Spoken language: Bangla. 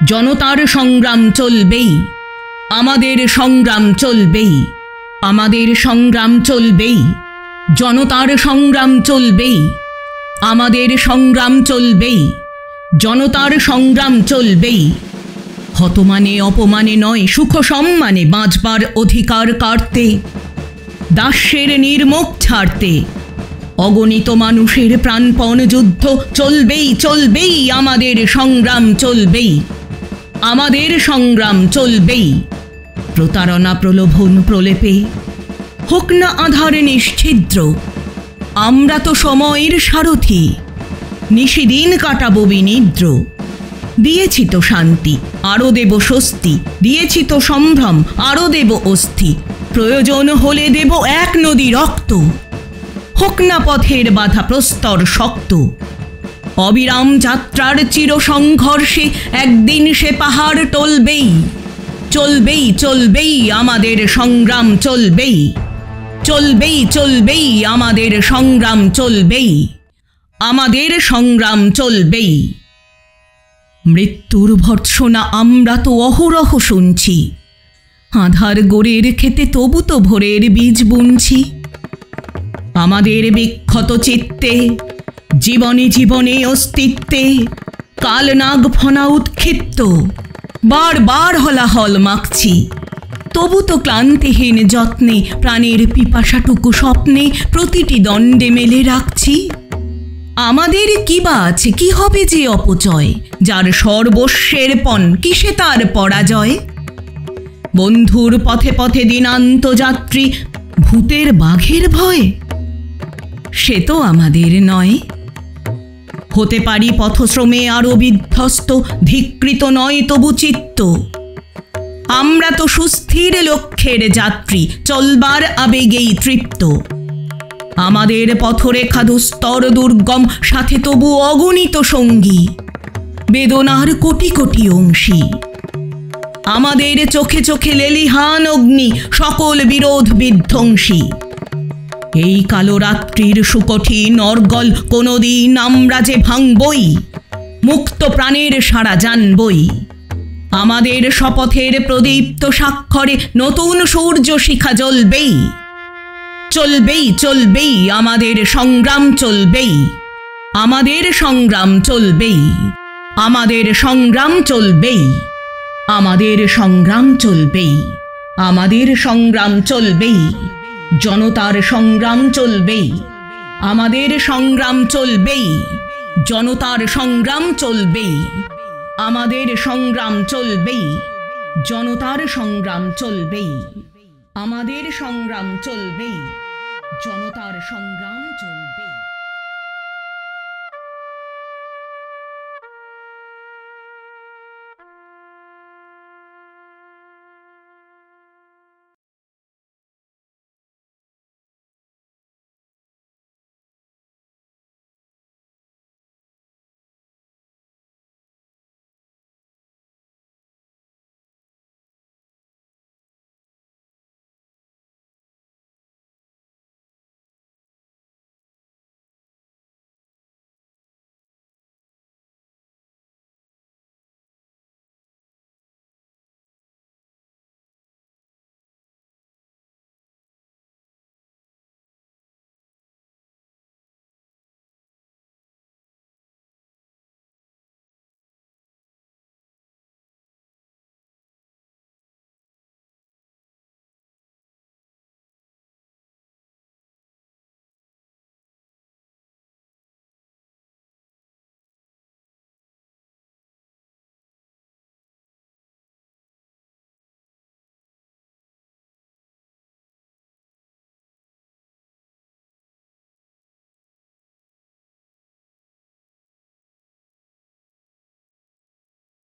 জনতার সংগ্রাম চলবেই, আমাদের সংগ্রাম চলবেই, আমাদের সংগ্রাম চলবেই, জনতার সংগ্রাম চলবেই, আমাদের সংগ্রাম চলবেই, জনতার সংগ্রাম চলবেই। হতমানে অপমানে নয়, সুখ সম্মানে বাঁচবার অধিকার কাটতে, দাস্যের নির্মুখ ছাড়তে, অগণিত মানুষের প্রাণপণ যুদ্ধ চলবেই চলবেই, আমাদের সংগ্রাম চলবেই, আমাদের সংগ্রাম চলবেই। প্রতারণা প্রলোভন প্রলেপে হোক না আধার নিশ্ছিদ্র, আমরা তো সময়ের সারথি, নিশিদিন কাটাবো বিনিদ্র। দিয়েছি তো শান্তি, আরও দেব স্বস্তি, দিয়েছি তো সম্ভ্রম, আরও দেব অস্থি। প্রয়োজন হলে দেব এক নদী রক্ত, হোক না পথের বাধা প্রস্তর শক্ত। অবিরাম যাত্রার চির সংঘর্ষে একদিন সে পাহাড় টলবেই, চলবেই চলবেই, আমাদের সংগ্রাম চলবেই, চলবেই চলবেই, আমাদের সংগ্রাম চলবেই, আমাদের সংগ্রাম চলবেই। মৃত্যুর ভর্ৎসনা আমরা তো অহরহ শুনছি, আধার গোড়ের খেতে তবু তো ভোরের বীজ বুনছি। আমাদের বিক্ষত চিত্তে, জীবনে জীবনে অস্তিত্বে কালনাগ ফনা উৎক্ষিপ্ত, বারবার হলাহল মাখছি। তবু তো ক্লান্তিহীন যত্নে প্রাণের পিপাসাটুকু স্বপ্নে প্রতিটি দণ্ডে মেলে রাখছি। আমাদের কি বা আছে, কি হবে যে অপচয়, যার সর্বস্বের পণ কিসে তার পরাজয়। বন্ধুর পথে পথে দিনান্ত যাত্রী, ভূতের বাঘের ভয় সে তো আমাদের নয়। হতে পারি পথশ্রমে আরো বিধ্বস্ত, ধিকৃত নয় তবু চিত্ত। আমরা তো সুস্থির লক্ষ্যের যাত্রী, চলবার আবেগেই তৃপ্ত। আমাদের পথরেখা দুস্তর দুর্গম, সাথে তবু অগণিত সঙ্গী, বেদনার কোটি কোটি অংশী। আমাদের চোখে চোখে লেলিহান অগ্নি, সকল বিরোধ বিধ্বংসী। এই কালো রাত্রির সুকঠিন অর্গল কোনোদিন আমরা যে ভাঙবই, মুক্ত প্রাণের সারা জানবই। আমাদের শপথের প্রদীপ্ত স্বাক্ষরে নতুন সূর্য শিখা জ্বলবেই, চলবেই চলবেই, আমাদের সংগ্রাম চলবেই, আমাদের সংগ্রাম চলবেই, আমাদের সংগ্রাম চলবেই, আমাদের সংগ্রাম চলবেই, আমাদের সংগ্রাম চলবেই, জনতার সংগ্রাম চলবেই, আমাদের সংগ্রাম চলবেই, জনতার সংগ্রাম চলবেই, আমাদের সংগ্রাম চলবেই, জনতার সংগ্রাম চলবেই, আমাদের সংগ্রাম চলবেই, জনতার সংগ্রাম